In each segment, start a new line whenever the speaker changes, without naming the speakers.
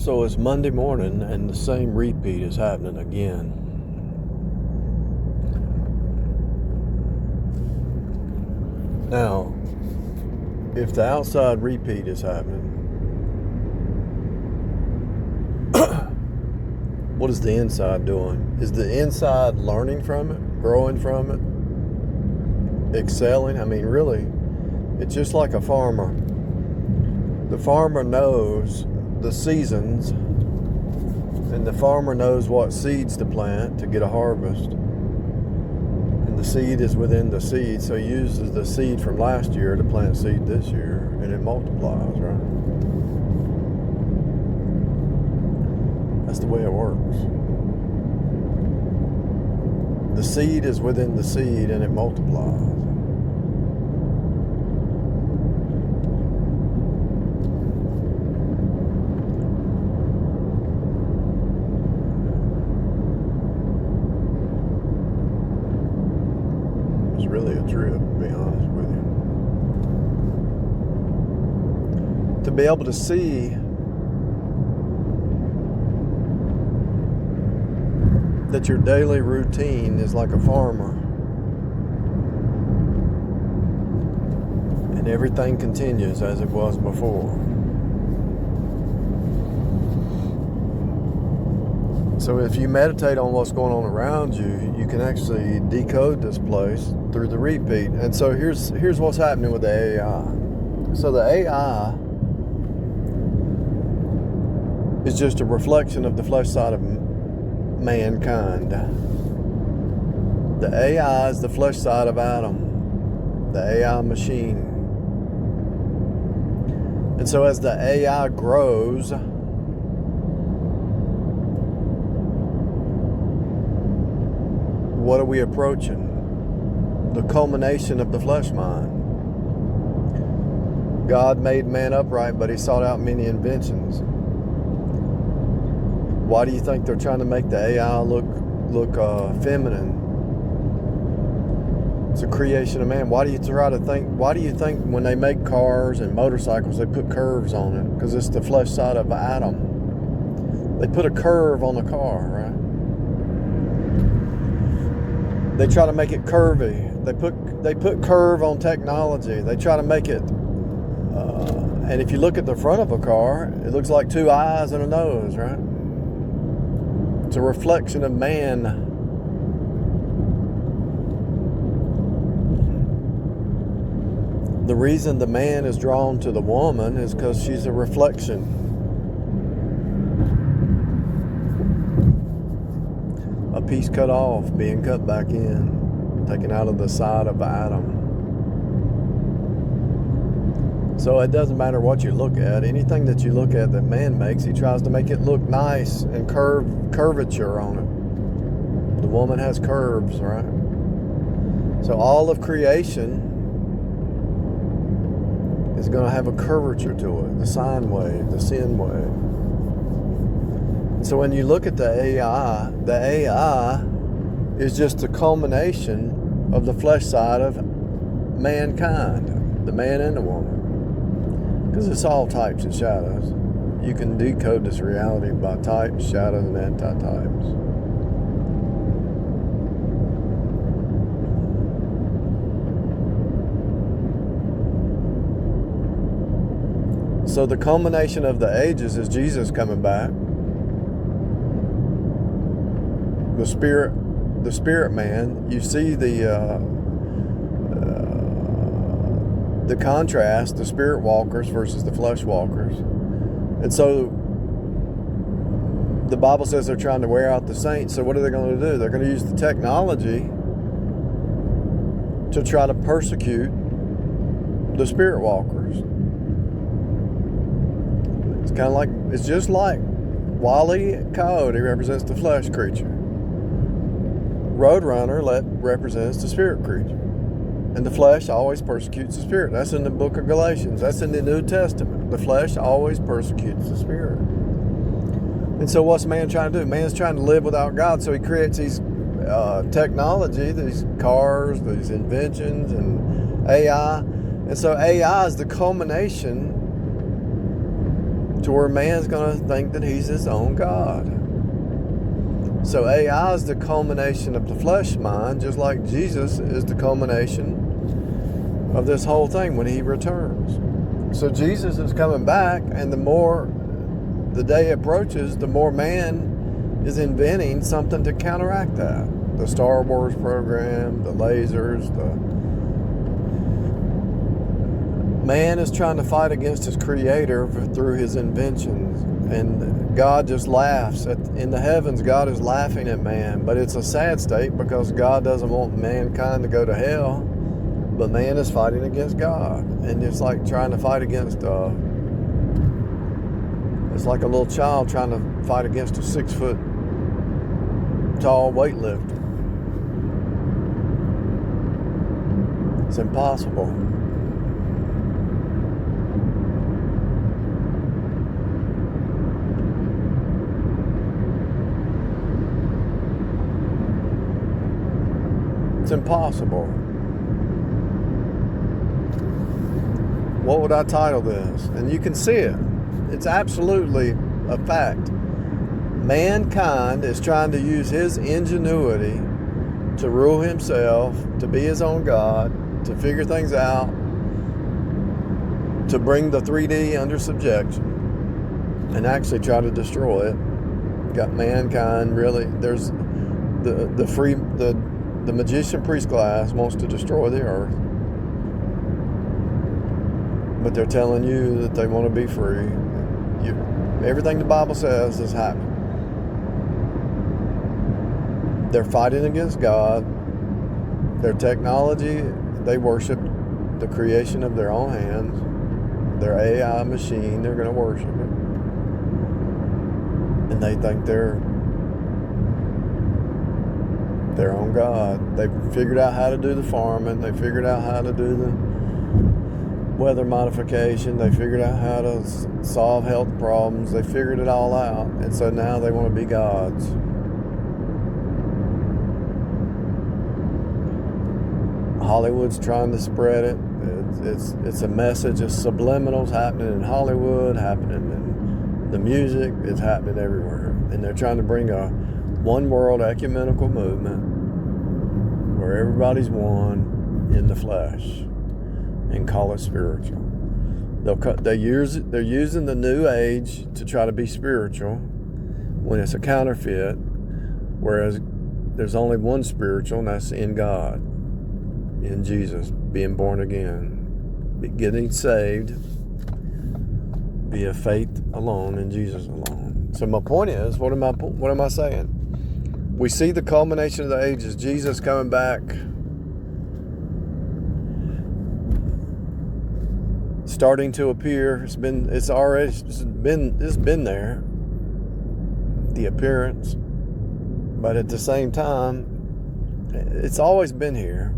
So it's Monday morning and the same repeat is happening again. Now, if the outside repeat is happening, what is the inside doing? Is the inside learning from it, growing from it, excelling? I mean, really, it's just like a farmer. The farmer knows the seasons, and the farmer knows what seeds to plant to get a harvest. And the seed is within the seed, so he uses the seed from last year to plant seed this year, and it multiplies, right? That's the way it works. The seed is within the seed, and it multiplies. It's really a trip, to be honest with you. To be able to see that your daily routine is like a farmer, and everything continues as it was before. So if you meditate on what's going on around you, you can actually decode this place through the repeat. And so here's what's happening with the AI. So the AI is just a reflection of the flesh side of mankind. The AI is the flesh side of Adam, the AI machine. And so as the AI grows, what are we approaching? The culmination of the flesh mind. God made man upright, but he sought out many inventions. Why do you think they're trying to make the AI look feminine? It's a creation of man. Why do you think when they make cars and motorcycles, they put curves on it? Because it's the flesh side of Adam. They put a curve on the car, right? They try to make it curvy. They put curve on technology. They try to make it, and if you look at the front of a car, it looks like two eyes and a nose, right? It's a reflection of man. The reason the man is drawn to the woman is because she's a reflection. A piece cut off, being cut back in, taken out of the side of Adam. So it doesn't matter what you look at. Anything that you look at that man makes, he tries to make it look nice and curvature on it. The woman has curves, right? So all of creation is going to have a curvature to it, the sine wave, the sin wave. So when you look at the AI is just the culmination of the flesh side of mankind, the man and the woman. Because it's all types and shadows. You can decode this reality by types, shadows, and anti-types. So the culmination of the ages is Jesus coming back. The spirit man. You see the contrast, the spirit walkers versus the flesh walkers. And so the Bible says they're trying to wear out the saints. So what are they going to do? They're going to use the technology to try to persecute the spirit walkers. It's just like Wile Coyote represents the flesh creature. Roadrunner represents the spirit creature. And the flesh always persecutes the spirit. That's in the book of Galatians. That's in the New Testament. The flesh always persecutes the spirit. And so what's man trying to do? Man's trying to live without God, so he creates these technology, these cars, these inventions, and AI. And so AI is the culmination to where man's going to think that he's his own God. So AI is the culmination of the flesh mind, just like Jesus is the culmination of this whole thing when he returns. So Jesus is coming back, and the more the day approaches, the more man is inventing something to counteract that. The Star Wars program, the lasers, man is trying to fight against his creator through his inventions. And God just laughs. In the heavens, God is laughing at man. But it's a sad state because God doesn't want mankind to go to hell. But man is fighting against God. And it's like trying to fight against, it's like a little child trying to fight against a 6-foot tall weightlifter. It's impossible. It's impossible. What would I title this? And you can see it. It's absolutely a fact. Mankind is trying to use his ingenuity to rule himself, to be his own God, to figure things out, to bring the 3D under subjection, and actually try to destroy it. Got mankind really. There's the magician priest class wants to destroy the earth, but they're telling you that they want to be free. Everything the Bible says is happening. They're fighting against God. Their technology, they worship the creation of their own hands. Their AI machine, they're going to worship it. And they think they're their own God. They figured out how to do the farming. They figured out how to do the weather modification. They figured out how to solve health problems. They figured it all out. And so now they want to be gods. Hollywood's trying to spread it. It's a message of subliminals happening in Hollywood, happening in the music. It's happening everywhere. And they're trying to bring a one world ecumenical movement where everybody's one in the flesh and call it spiritual. They're using the new age to try to be spiritual when it's a counterfeit, whereas there's only one spiritual, and that's in God, in Jesus, being born again, getting saved via faith alone in Jesus alone. So my point is, what am I saying? We see the culmination of the ages, Jesus coming back, starting to appear. It's been there, the appearance, but at the same time, it's always been here.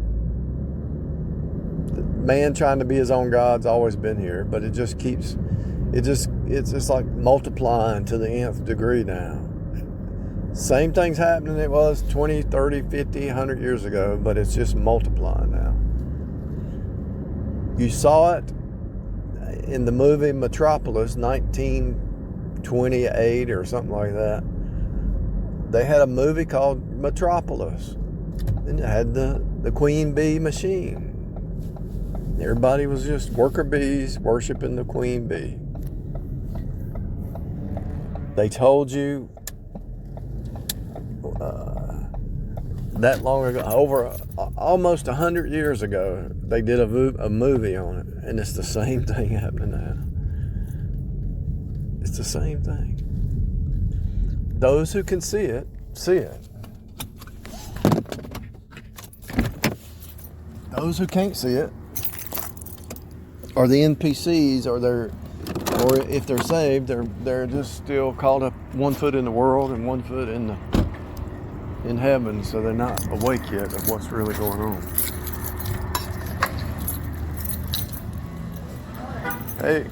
Man trying to be his own God's always been here, but it's like multiplying to the nth degree now. Same thing's happening it was 20, 30, 50, 100 years ago, but it's just multiplying now. You saw it in the movie Metropolis, 1928 or something like that. They had a movie called Metropolis, and it had the queen bee machine. Everybody was just worker bees worshiping the queen bee. They told you that long ago, over almost 100 years ago, they did a movie on it, and it's the same thing happening now. It's the same thing. Those who can see it, see it. Those who can't see it are the NPCs, or if they're saved, they're just still caught up 1 foot in the world and 1 foot in heaven, so they're not awake yet of what's really going on. Hey.